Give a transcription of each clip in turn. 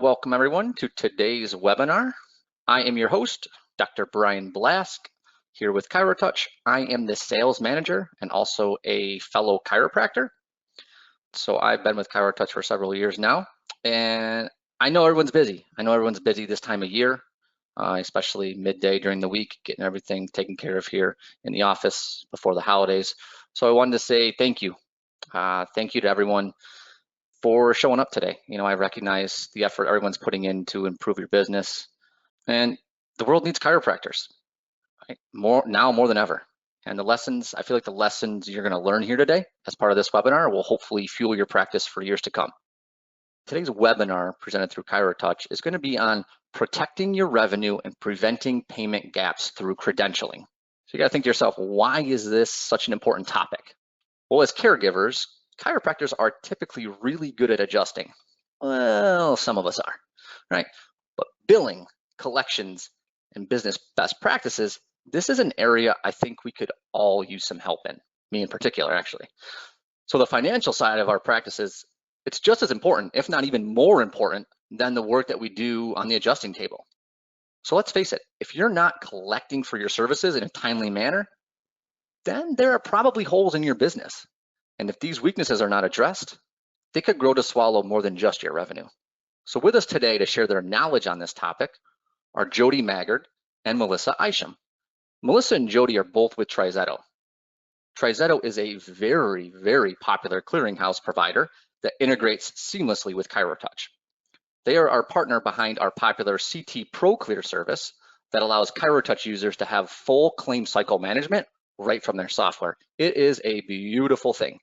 Welcome everyone to today's webinar. I am your host, Dr. Brian Blask, here with ChiroTouch. I am the sales manager and also a fellow chiropractor. So I've been with ChiroTouch for several years now, and I know everyone's busy. I know everyone's busy this time of year, especially midday during the week, getting everything taken care of here in the office before the holidays. So I wanted to say thank you. Thank you to everyone for showing up today. You know, I recognize the effort everyone's putting in to improve your business, and the world needs chiropractors, right? More than ever. And I feel like the lessons you're going to learn here today as part of this webinar will hopefully fuel your practice for years to come. Today's webinar presented through ChiroTouch is going to be on protecting your revenue and preventing payment gaps through credentialing. So you got to think to yourself, why is this such an important topic? Well, as caregivers, chiropractors are typically really good at adjusting. Well, some of us are, right? But billing, collections, and business best practices, this is an area I think we could all use some help in, me in particular, actually. So the financial side of our practices, it's just as important, if not even more important, than the work that we do on the adjusting table. So let's face it, if you're not collecting for your services in a timely manner, then there are probably holes in your business. And if these weaknesses are not addressed, they could grow to swallow more than just your revenue. So with us today to share their knowledge on this topic are Jody Maggard and Melissa Isham. Melissa and Jody are both with TriZetto. TriZetto is a very, very popular clearinghouse provider that integrates seamlessly with ChiroTouch. They are our partner behind our popular CT Pro Clear service that allows ChiroTouch users to have full claim cycle management right from their software. It is a beautiful thing.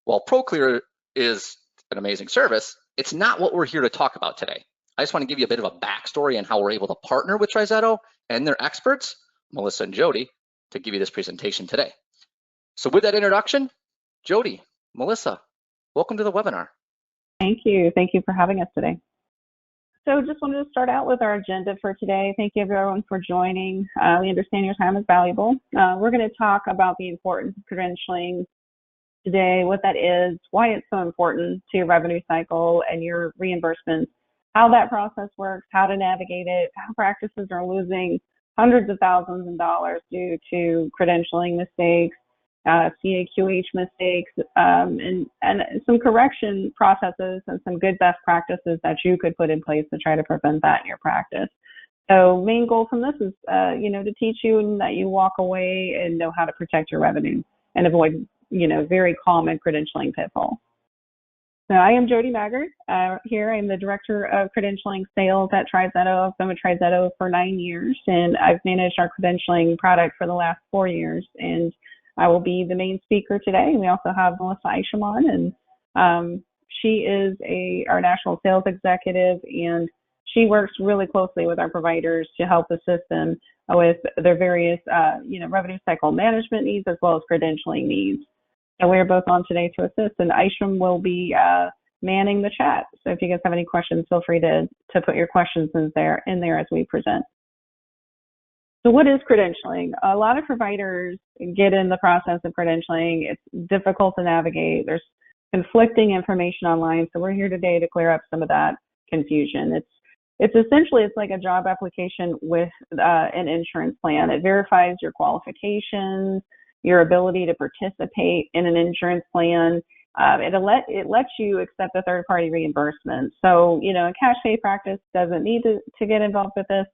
While ProClear is an amazing service, it's not what we're here to talk about today. I just want to give you a bit of a backstory on how we're able to partner with TriZetto and their experts, Melissa and Jody, to give you this presentation today. So with that introduction, Jody, Melissa, welcome to the webinar. Thank you. Thank you for having us today. So just wanted to start out with our agenda for today. Thank you everyone for joining. We understand your time is valuable. We're going to talk about the importance of credentialing today, what that is, why it's so important to your revenue cycle and your reimbursements, how that process works, how to navigate it, how practices are losing hundreds of thousands of dollars due to credentialing mistakes, CAQH mistakes, and some correction processes and some good best practices that you could put in place to try to prevent that in your practice. So main goal from this is, to teach you and that you walk away and know how to protect your revenue and avoid, very common credentialing pitfalls. So I am Jody Maggard. Here I'm the Director of Credentialing Sales at TriZetto. I've been with TriZetto for 9 years, and I've managed our credentialing product for the last 4 years. And I will be the main speaker today. We also have Melissa Isham on, and she is our national sales executive, and she works really closely with our providers to help assist them with their various, revenue cycle management needs as well as credentialing needs. So we're both on today to assist, and Isham will be manning the chat. So if you guys have any questions, feel free to put your questions in there as we present. So what is credentialing? A lot of providers get in the process of credentialing. It's difficult to navigate. There's conflicting information online. So we're here today to clear up some of that confusion. It's essentially like a job application with an insurance plan. It verifies your qualifications, your ability to participate in an insurance plan. It lets you accept a third-party reimbursement. So, a cash pay practice doesn't need to get involved with this.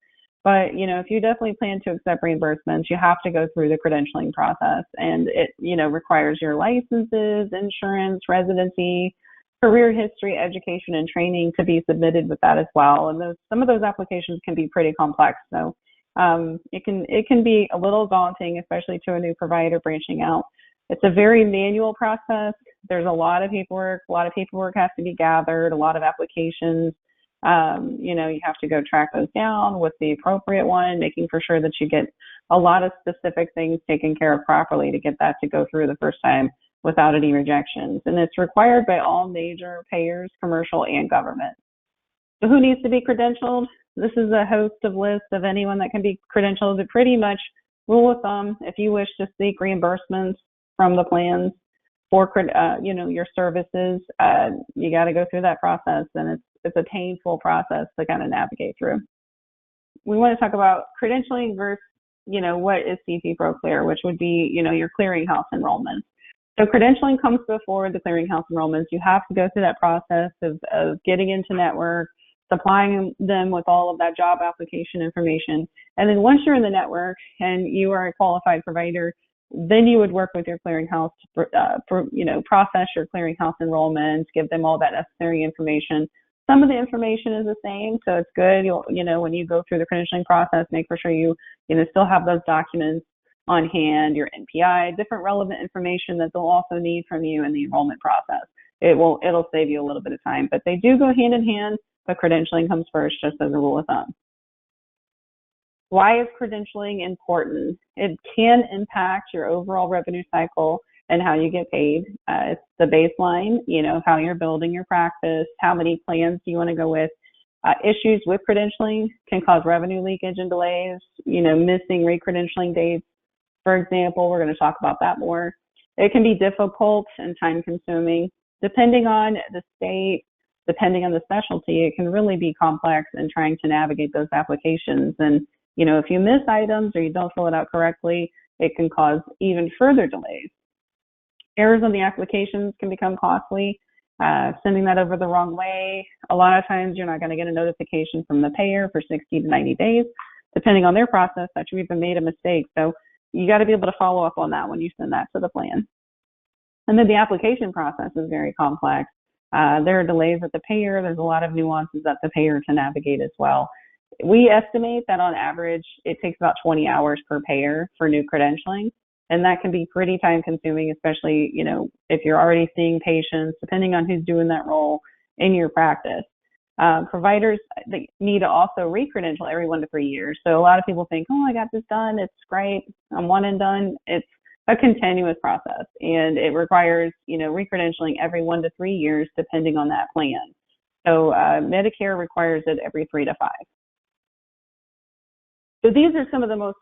But, if you definitely plan to accept reimbursements, you have to go through the credentialing process. And it, requires your licenses, insurance, residency, career history, education, and training to be submitted with that as well. And some of those applications can be pretty complex. So it can be a little daunting, especially to a new provider branching out. It's a very manual process. There's a lot of paperwork. A lot of paperwork has to be gathered, a lot of applications. You have to go track those down with the appropriate one, making for sure that you get a lot of specific things taken care of properly to get that to go through the first time without any rejections. And it's required by all major payers, commercial and government. So who needs to be credentialed? This is a host of lists of anyone that can be credentialed. It pretty much rule of thumb, if you wish to seek reimbursements from the plans for your services, you got to go through that process, and it's a painful process to kind of navigate through. We want to talk about credentialing versus, what is CP Pro Clear, which would be, your clearinghouse enrollments. So credentialing comes before the clearinghouse enrollments. You have to go through that process of getting into network, supplying them with all of that job application information. And then once you're in the network and you are a qualified provider, then you would work with your clearinghouse to, process your clearinghouse enrollments, give them all that necessary information. Some of the information is the same, so it's good. When you go through the credentialing process, make sure you, still have those documents on hand, your NPI, different relevant information that they'll also need from you in the enrollment process. It'll save you a little bit of time, but they do go hand in hand, but credentialing comes first, just as a rule of thumb. Why is credentialing important? It can impact your overall revenue cycle and how you get paid. It's the baseline, how you're building your practice, how many plans do you want to go with. Issues with credentialing can cause revenue leakage and delays, missing re-credentialing dates. For example, we're going to talk about that more. It can be difficult and time-consuming. Depending on the state, depending on the specialty, it can really be complex in trying to navigate those applications. And, if you miss items or you don't fill it out correctly, it can cause even further delays. Errors on the applications can become costly. Sending that over the wrong way, a lot of times you're not going to get a notification from the payer for 60 to 90 days, depending on their process, that you even made a mistake. So you got to be able to follow up on that when you send that to the plan. And then the application process is very complex. There are delays at the payer. There's a lot of nuances at the payer to navigate as well. We estimate that on average, it takes about 20 hours per payer for new credentialing. And that can be pretty time consuming, especially, if you're already seeing patients, depending on who's doing that role in your practice. Providers, they need to also re-credential every 1 to 3 years. So a lot of people think, oh, I got this done. It's great. I'm one and done. It's a continuous process, and it requires, re-credentialing every 1 to 3 years, depending on that plan. So Medicare requires it every 3 to 5. So these are some of the most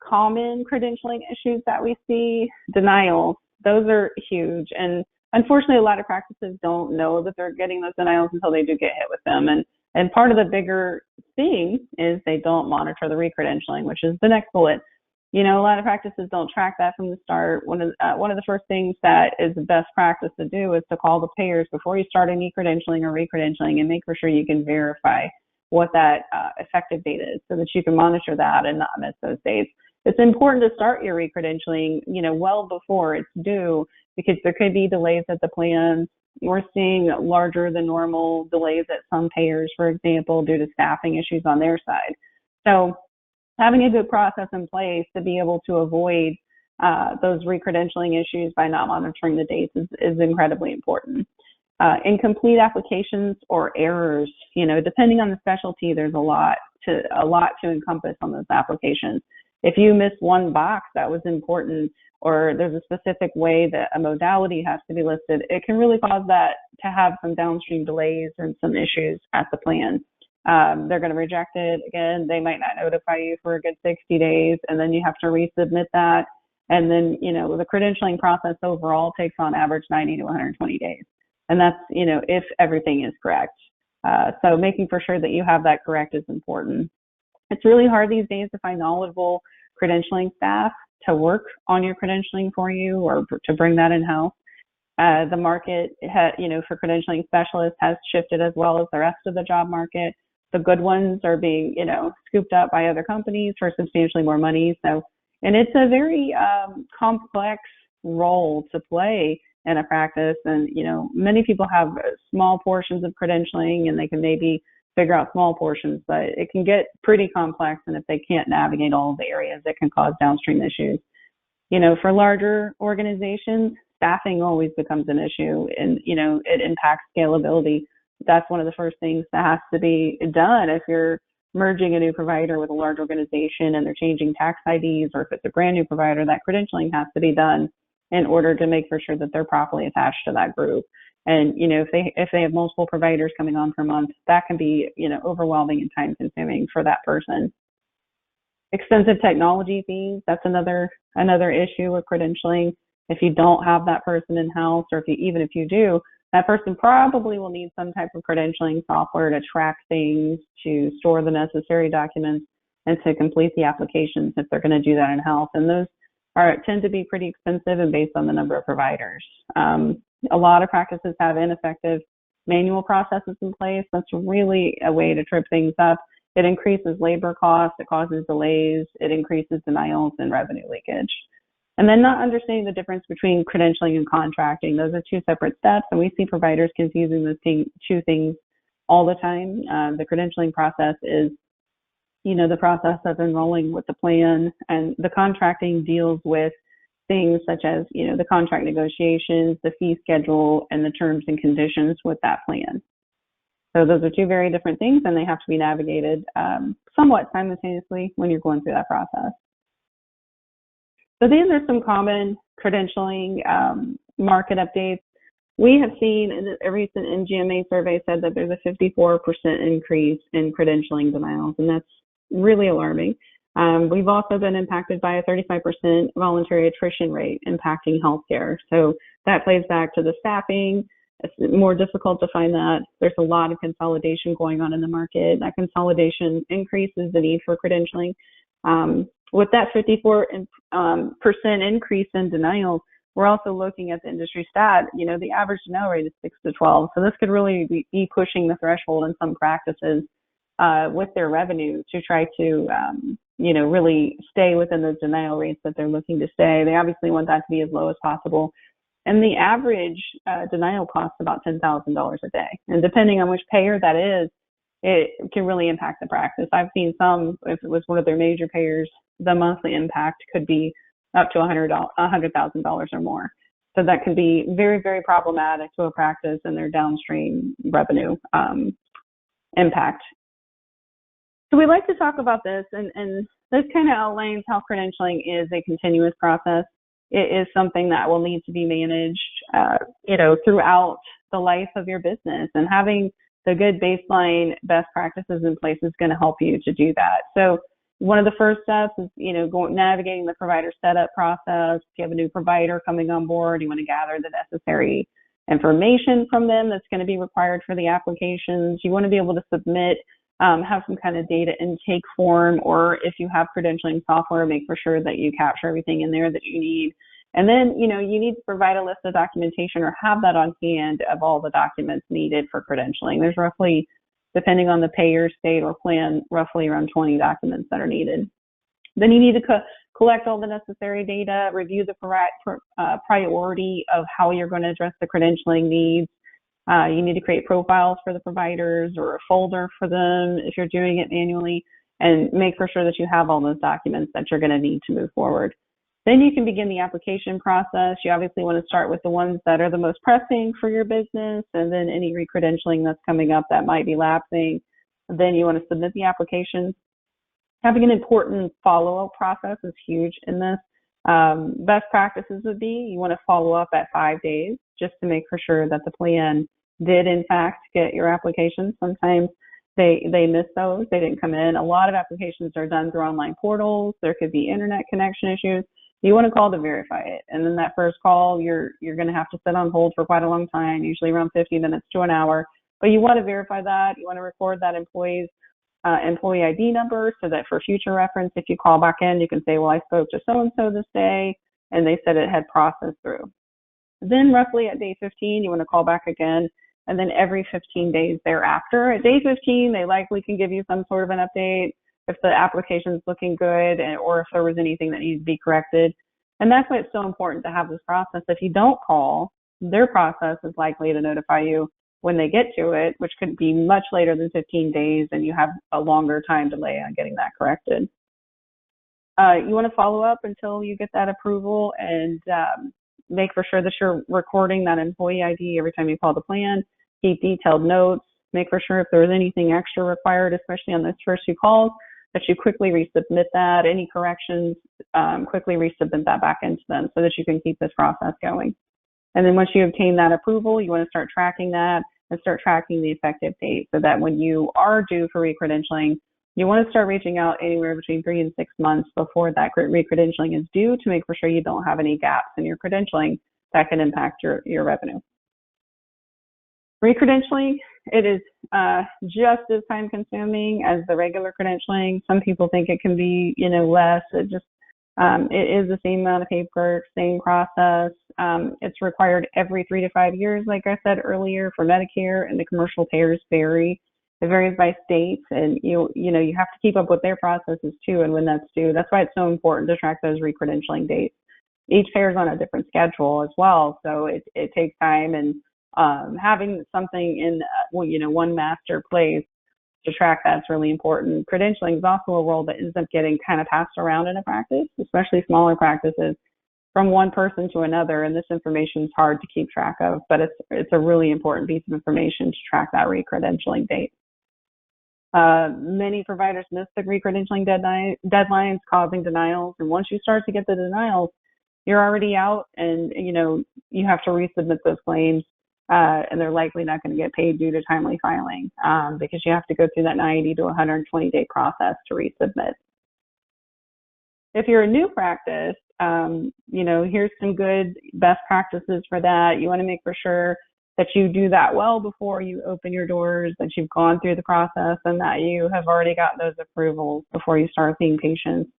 common credentialing issues that we see. Denials, those are huge. And unfortunately, a lot of practices don't know that they're getting those denials until they do get hit with them. And part of the bigger thing is they don't monitor the re-credentialing, which is the next bullet. A lot of practices don't track that from the start. One of the first things that is the best practice to do is to call the payers before you start any credentialing or re-credentialing and make sure you can verify what that effective date is so that you can monitor that and not miss those dates. It's important to start your re-credentialing, well before it's due, because there could be delays at the plans. We're seeing larger than normal delays at some payers, for example, due to staffing issues on their side. So having a good process in place to be able to avoid those re-credentialing issues by not monitoring the dates is incredibly important. Incomplete applications or errors, depending on the specialty, there's a lot to encompass on those applications. If you miss one box that was important, or there's a specific way that a modality has to be listed, it can really cause that to have some downstream delays and some issues at the plan. They're going to reject it. Again, they might not notify you for a good 60 days, and then you have to resubmit that. And then, the credentialing process overall takes on average 90 to 120 days. And that's, if everything is correct. So making for sure that you have that correct is important. It's really hard these days to find knowledgeable credentialing staff to work on your credentialing for you or to bring that in-house. The market, for credentialing specialists has shifted as well as the rest of the job market. The good ones are being, scooped up by other companies for substantially more money. So, and it's a very complex role to play in a practice. And, many people have small portions of credentialing and they can maybe figure out small portions, but it can get pretty complex. And if they can't navigate all of the areas, it can cause downstream issues. For larger organizations, staffing always becomes an issue, and, it impacts scalability. That's one of the first things that has to be done if you're merging a new provider with a large organization and they're changing tax IDs, or if it's a brand new provider, that credentialing has to be done in order to make for sure that they're properly attached to that group. And, if they have multiple providers coming on per month, that can be, overwhelming and time consuming for that person. Expensive technology fees, that's another issue with credentialing. If you don't have that person in-house, or even if you do, That person probably will need some type of credentialing software to track things, to store the necessary documents, and to complete the applications if they're going to do that in-house. And those tend to be pretty expensive and based on the number of providers. A lot of practices have ineffective manual processes in place. That's really a way to trip things up. It increases labor costs, it causes delays, it increases denials and revenue leakage. And then not understanding the difference between credentialing and contracting. Those are two separate steps, and we see providers confusing those two things all the time. The credentialing process is, the process of enrolling with the plan, and the contracting deals with things such as, the contract negotiations, the fee schedule, and the terms and conditions with that plan. So those are two very different things, and they have to be navigated somewhat simultaneously when you're going through that process. So these are some common credentialing market updates. We have seen a recent NGMA survey said that there's a 54% increase in credentialing denials, and that's really alarming. We've also been impacted by a 35% voluntary attrition rate impacting healthcare. So that plays back to the staffing. It's more difficult to find that. There's a lot of consolidation going on in the market. That consolidation increases the need for credentialing. With that 54% increase in denials, we're also looking at the industry stat. The average denial rate is 6 to 12. So this could really be pushing the threshold in some practices with their revenue to try to, really stay within those denial rates that they're looking to stay. They obviously want that to be as low as possible. And the average denial costs about $10,000 a day. And depending on which payer that is, it can really impact the practice. I've seen some, if it was one of their major payers, the monthly impact could be up to $100,000 or more. So that could be very, very problematic to a practice and their downstream revenue impact. So we like to talk about this, and this kind of outlines how credentialing is a continuous process. It is something that will need to be managed, throughout the life of your business, and having the good baseline best practices in place is going to help you to do that. So one of the first steps is, navigating the provider setup process. If you have a new provider coming on board, you want to gather the necessary information from them that's going to be required for the applications. You want to be able to submit, have some kind of data intake form, or if you have credentialing software, make for sure that you capture everything in there that you need. And then, you need to provide a list of documentation or have that on hand of all the documents needed for credentialing. There's roughly, depending on the payer, state, or plan, roughly around 20 documents that are needed. Then you need to collect all the necessary data, review the priority of how you're going to address the credentialing needs. You need to create profiles for the providers or a folder for them if you're doing it manually, and make for sure that you have all those documents that you're going to need to move forward. Then you can begin the application process. You obviously want to start with the ones that are the most pressing for your business, and then any recredentialing that's coming up that might be lapsing. Then you want to submit the application. Having an important follow-up process is huge in this. Best practices would be, you want to follow up at 5 days just to make for sure that the plan did in fact get your application. Sometimes they miss those, they didn't come in. A lot of applications are done through online portals. There could be internet connection issues. You want to call to verify it. And then that first call, you're going to have to sit on hold for quite a long time, usually around 50 minutes to an hour. But you want to verify that. You want to record that employee ID number so that for future reference, if you call back in, you can say, well, I spoke to so-and-so this day, and they said it had processed through. Then roughly at day 15, you want to call back again, and then every 15 days thereafter. At day 15, they likely can give you some sort of an update if the application is looking good, or if there was anything that needs to be corrected. And that's why it's so important to have this process. If you don't call, their process is likely to notify you when they get to it, which could be much later than 15 days, and you have a longer time delay on getting that corrected. You want to follow up until you get that approval, and make for sure that you're recording that employee ID every time you call the plan. Keep detailed notes. Make for sure if there's anything extra required, especially on those first few calls, that you quickly resubmit that. Any corrections, quickly resubmit that back into them so that you can keep this process going. And then once you obtain that approval, you want to start tracking that and start tracking the effective date so that when you are due for recredentialing, you want to start reaching out anywhere between 3 and 6 months before that recredentialing is due to make for sure you don't have any gaps in your credentialing that can impact your revenue. Re-credentialing, it is just as time consuming as the regular credentialing. Some people think it can be, less. It is the same amount of paperwork, same process. It's required every 3 to 5 years, like I said earlier, for Medicare, and the commercial payers vary. It varies by states, and you have to keep up with their processes too, and when that's due. That's why it's so important to track those re-credentialing dates. Each payer is on a different schedule as well, so it takes time, and having something in one master place to track that's really important. Credentialing is also a role that ends up getting kind of passed around in a practice, especially smaller practices, from one person to another, and this information is hard to keep track of, but it's a really important piece of information to track that re-credentialing date. Many providers miss the re-credentialing deadlines, causing denials, and once you start to get the denials, you're already out, and you have to resubmit those claims, and they're likely not going to get paid due to timely filing, because you have to go through that 90 to 120-day process to resubmit. If you're a new practice, here's some good best practices for that. You want to make for sure that you do that well before you open your doors, that you've gone through the process, and that you have already got those approvals before you start seeing patients.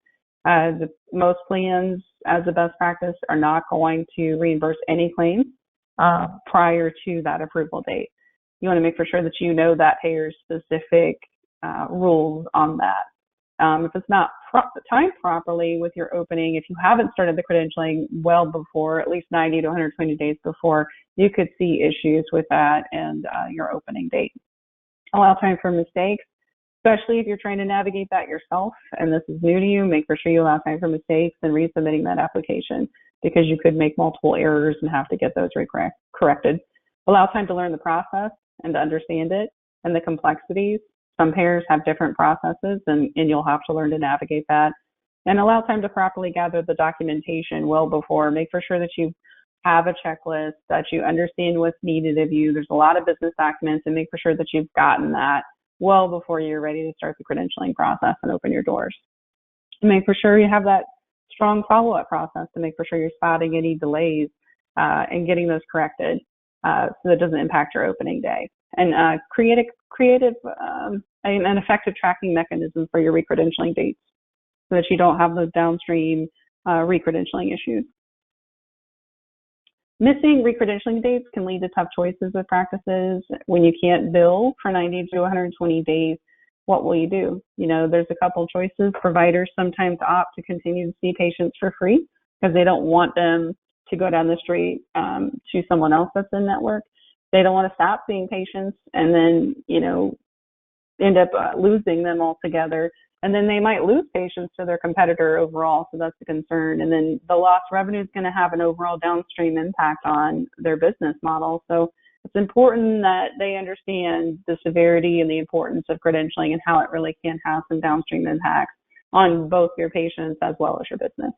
Most plans, as a best practice, are not going to reimburse any claims prior to that approval date. You want to make for sure that you know that payer's specific rules on that. If it's not timed properly with your opening, if you haven't started the credentialing well before, at least 90 to 120 days before, you could see issues with that and your opening date. Allow time for mistakes, especially if you're trying to navigate that yourself and this is new to you. Make sure you allow time for mistakes and resubmitting that application, because you could make multiple errors and have to get those corrected. Allow time to learn the process and to understand it and the complexities. Some payers have different processes, and you'll have to learn to navigate that. And allow time to properly gather the documentation well before. Make for sure that you have a checklist, that you understand what's needed of you. There's a lot of business documents, and make for sure that you've gotten that well before you're ready to start the credentialing process and open your doors. Make for sure you have that strong follow-up process to make for sure you're spotting any delays and getting those corrected so that it doesn't impact your opening day. And create a creative and effective tracking mechanism for your re-credentialing dates so that you don't have those downstream re-credentialing issues. Missing re-credentialing dates can lead to tough choices with practices. When you can't bill for 90 to 120 days, what will you do? There's a couple choices. Providers sometimes opt to continue to see patients for free because they don't want them to go down the street to someone else that's in network. They don't want to stop seeing patients and then, end up losing them altogether. And then they might lose patients to their competitor overall, so that's a concern. And then the lost revenue is going to have an overall downstream impact on their business model. So it's important that they understand the severity and the importance of credentialing and how it really can have some downstream impacts on both your patients as well as your business.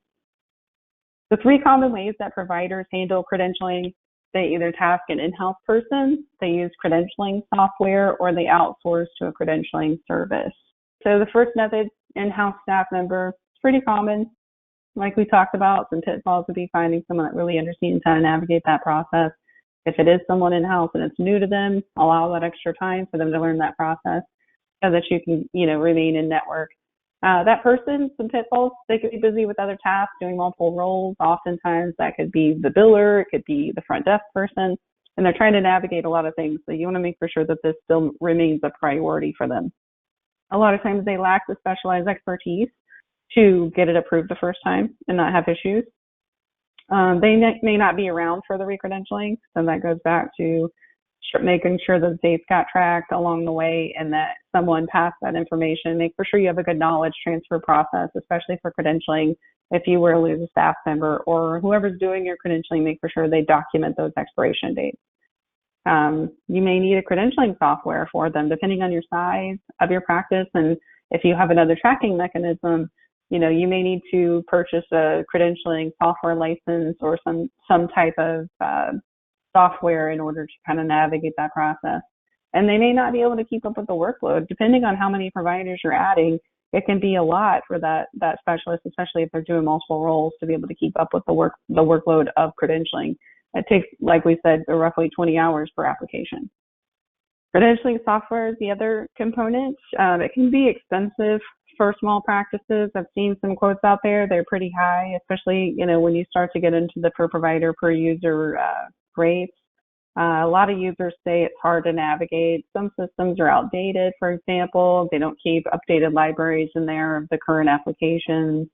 The 3 common ways that providers handle credentialing: they either task an in-house person, they use credentialing software, or they outsource to a credentialing service. So the first method, in-house staff member, it's pretty common. Like we talked about, some pitfalls would be finding someone that really understands how to navigate that process. If it is someone in-house and it's new to them, allow that extra time for them to learn that process so that you can, remain in network. That person, some pitfalls, they could be busy with other tasks, doing multiple roles. Oftentimes that could be the biller, it could be the front desk person, and they're trying to navigate a lot of things. So you want to make for sure that this still remains a priority for them. A lot of times they lack the specialized expertise to get it approved the first time and not have issues. They may not be around for the re-credentialing, so that goes back to making sure that the dates got tracked along the way and that someone passed that information. Make for sure you have a good knowledge transfer process, especially for credentialing. If you were to lose a staff member or whoever's doing your credentialing, make for sure they document those expiration dates. You may need a credentialing software for them, depending on your size of your practice. And if you have another tracking mechanism, you may need to purchase a credentialing software license or some type of software in order to kind of navigate that process. And they may not be able to keep up with the workload. Depending on how many providers you're adding, it can be a lot for that specialist, especially if they're doing multiple roles, to be able to keep up with the workload of credentialing. It takes, like we said, roughly 20 hours per application. Credentialing software is the other component. It can be expensive for small practices. I've seen some quotes out there. They're pretty high, especially, when you start to get into the per provider, per user rates. A lot of users say it's hard to navigate. Some systems are outdated, for example. They don't keep updated libraries in there of the current applications.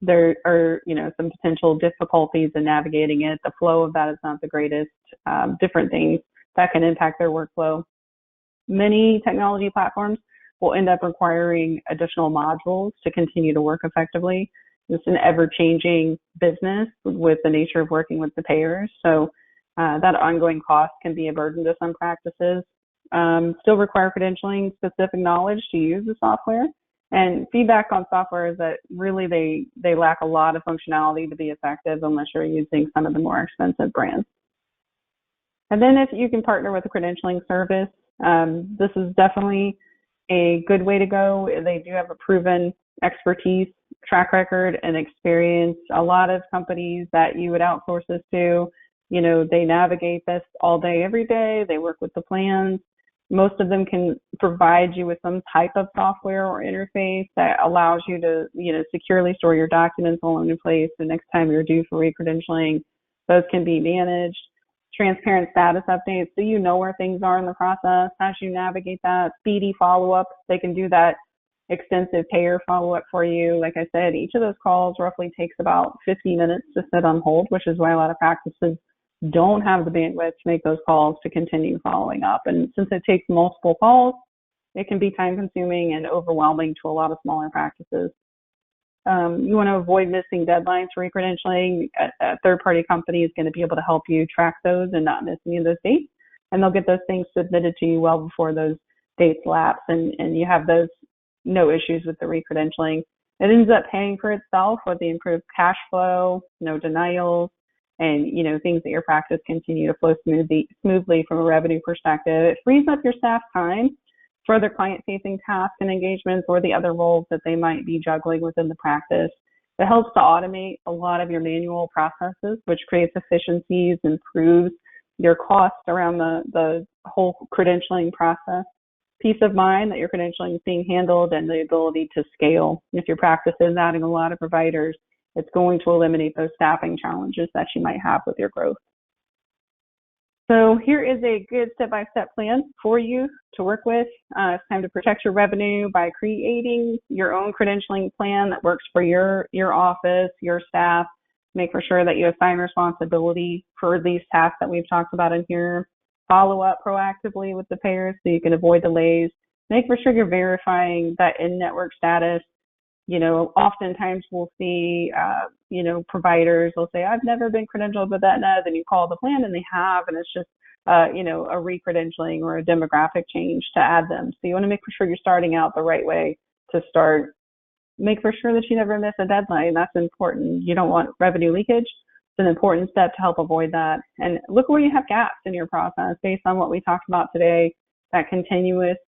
There are, some potential difficulties in navigating it. The flow of that is not the greatest. Different things that can impact their workflow. Many technology platforms will end up requiring additional modules to continue to work effectively. It's an ever-changing business with the nature of working with the payers. So that ongoing cost can be a burden to some practices. Still require credentialing specific knowledge to use the software. And feedback on software is that really they lack a lot of functionality to be effective unless you're using some of the more expensive brands. And then if you can partner with a credentialing service, this is definitely a good way to go. They do have a proven expertise, track record, and experience. A lot of companies that you would outsource this to, they navigate this all day, every day. They work with the plans. Most of them can provide you with some type of software or interface that allows you to, securely store your documents all in one place. The next time you're due for re-credentialing, those can be managed. Transparent status updates, so you know where things are in the process as you navigate that. Speedy follow-up, they can do that extensive payer follow-up for you. Like I said, each of those calls roughly takes about 50 minutes to sit on hold, which is why a lot of practices don't have the bandwidth to make those calls to continue following up. And since it takes multiple calls, it can be time-consuming and overwhelming to a lot of smaller practices. You want to avoid missing deadlines for re-credentialing. A third-party company is going to be able to help you track those and not miss any of those dates. And they'll get those things submitted to you well before those dates lapse, and you have those no issues with the re-credentialing. It ends up paying for itself with the improved cash flow, no denials, and things that your practice continue to flow smoothly from a revenue perspective. It frees up your staff's time for other client-facing tasks and engagements or the other roles that they might be juggling within the practice. It helps to automate a lot of your manual processes, which creates efficiencies, improves your costs around the whole credentialing process. Peace of mind that your credentialing is being handled, and the ability to scale. If your practice is adding a lot of providers, it's going to eliminate those staffing challenges that you might have with your growth. So here is a good step-by-step plan for you to work with. It's time to protect your revenue by creating your own credentialing plan that works for your office, your staff. Make for sure that you assign responsibility for these tasks that we've talked about in here. Follow up proactively with the payers so you can avoid delays. Make for sure you're verifying that in-network status. Oftentimes we'll see, providers will say, I've never been credentialed with Aetna. Then you call the plan and they have, and it's just, a re-credentialing or a demographic change to add them. So you want to make sure you're starting out the right way to start. Make for sure that you never miss a deadline. That's important. You don't want revenue leakage. It's an important step to help avoid that. And look where you have gaps in your process based on what we talked about today, that continuous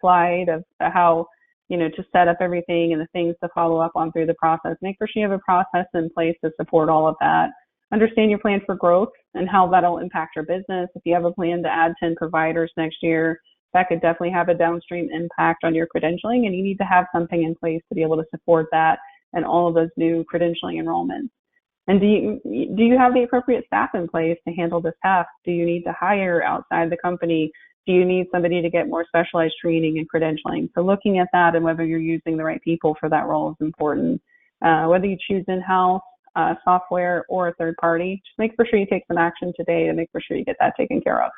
slide of how to set up everything and the things to follow up on through the process. Make sure you have a process in place to support all of that. Understand your plan for growth and how that'll impact your business. If you have a plan to add 10 providers next year, that could definitely have a downstream impact on your credentialing, and you need to have something in place to be able to support that and all of those new credentialing enrollments. And do you have the appropriate staff in place to handle this task? Do you need to hire outside the company? Do you need somebody to get more specialized training and credentialing? So looking at that and whether you're using the right people for that role is important. Whether you choose in-house software or a third party, just make for sure you take some action today to make for sure you get that taken care of.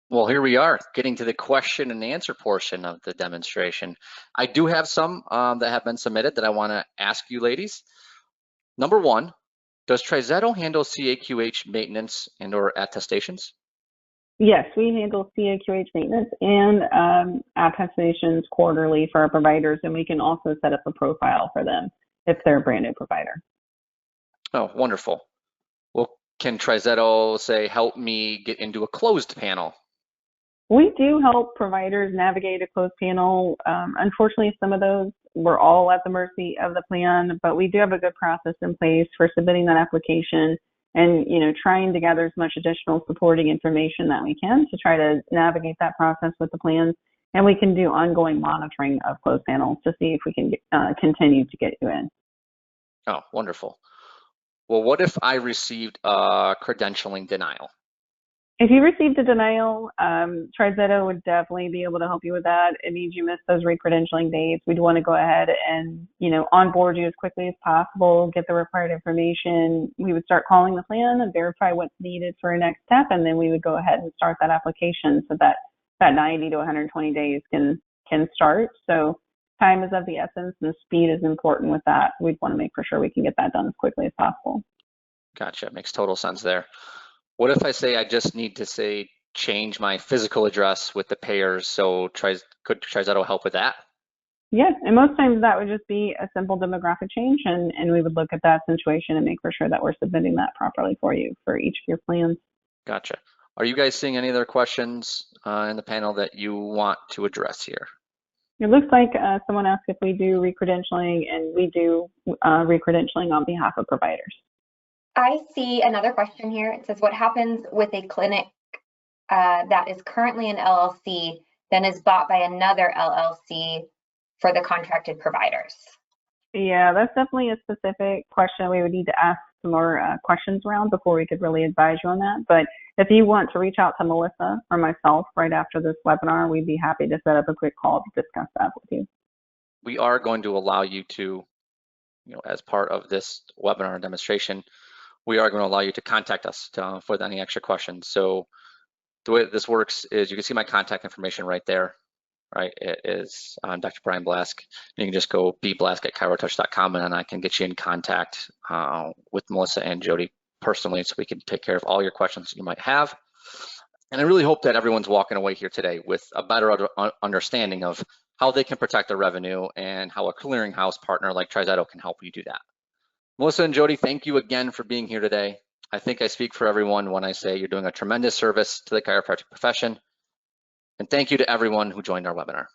Well, here we are getting to the question and answer portion of the demonstration. I do have some that have been submitted that I want to ask you ladies. Number one, does TriZetto handle CAQH maintenance and or attestations? Yes, we handle CAQH maintenance and attestations quarterly for our providers, and we can also set up a profile for them if they're a brand new provider. Oh, wonderful. Well, can TriZetto say, help me get into a closed panel? We do help providers navigate a closed panel. Unfortunately, some of those we're all at the mercy of the plan, but we do have a good process in place for submitting that application and, trying to gather as much additional supporting information that we can to try to navigate that process with the plans. And we can do ongoing monitoring of closed panels to see if we can continue to get you in. Oh, wonderful. Well, what if I received a credentialing denial? If you received a denial, TriZetto would definitely be able to help you with that. It means you missed those recredentialing dates. We'd want to go ahead and, onboard you as quickly as possible, get the required information. We would start calling the plan and verify what's needed for a next step, and then we would go ahead and start that application so that 90 to 120 days can start. So time is of the essence, and speed is important with that. We'd want to make for sure we can get that done as quickly as possible. Gotcha. Makes total sense there. What if I say I just need to change my physical address with the payers? So could TriZetto help with that? Yeah, and most times that would just be a simple demographic change, and we would look at that situation and make for sure that we're submitting that properly for you for each of your plans. Gotcha. Are you guys seeing any other questions in the panel that you want to address here? It looks like someone asked if we do recredentialing, and we do recredentialing on behalf of providers. I see another question here. It says, what happens with a clinic that is currently an LLC, then is bought by another LLC for the contracted providers? Yeah, that's definitely a specific question we would need to ask some more questions around before we could really advise you on that. But if you want to reach out to Melissa or myself right after this webinar, we'd be happy to set up a quick call to discuss that with you. We are going to allow you to, as part of this webinar demonstration, we are going to allow you to contact us for any extra questions. So the way this works is you can see my contact information right there, right? It is Dr. Brian Blask. You can just go bblask@chirotouch.com, and then I can get you in contact with Melissa and Jody personally, so we can take care of all your questions you might have. And I really hope that everyone's walking away here today with a better understanding of how they can protect their revenue and how a clearinghouse partner like TriZetto can help you do that. Melissa and Jody, thank you again for being here today. I think I speak for everyone when I say you're doing a tremendous service to the chiropractic profession. And thank you to everyone who joined our webinar.